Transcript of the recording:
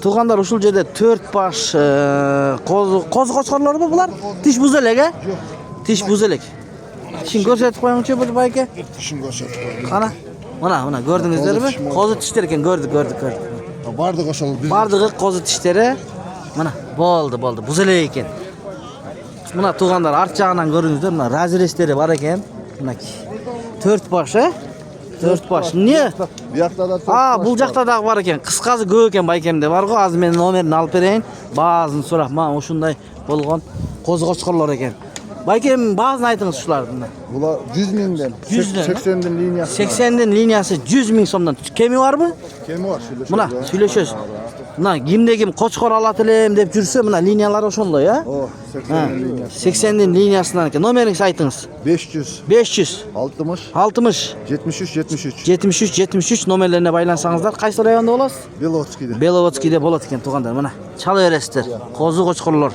Tuğanlar uşul жерде 4 baş qo'zi qo'chqorlar mı bular? Tish buzelek ha? Tish buzelek. Tishini ko'rsatib qo'yingchi bir bayka. Tishini ko'rsatib qo'ying. Qana? Mana gördünüzlermi? Qo'zi tishlari ekan, gördük. Bardı qo'shilib biz. Bardig'i qo'zi tishlari. Mana bo'ldi. Buzelek ekan. Mana tuğanlar art jag'ынан ko'ringizlar, mana razrestleri var ekan. Mana 4 baş ha? 4 baş. Niye? Bu yoqda da 4 baş. Bu jakta da var ekan. Qisqasi ko'p ekan baykemde var go. Az men nomerini olib bereyim. Bazını so'rab, mana o'shunday bo'lgan qo'zi qo'chqorlar ekan. Baykem bazını aytыңыз shulardan. Bular 100 mingdan. 80'den liniyası. 80'den liniyası 100 ming so'mdan. Kemi var mı? Kemi var şöyle. Mana söyleşiyoruz. Mana kimde kim qo'chqor alatilem deb jursa, mana liniyalar oshonday ha? O 80'den liniyası. 80'den liniyasından ekan. Nomeringizni aytыңыз. 500 60 73 nomerlerine baylansanızlar qaysi rayonda olasiz? Belovodskiyda. Belovodskiyda bo'ladi ekan tuğanlar. Mana chala berasizlar. Qo'zi qo'chqorlar.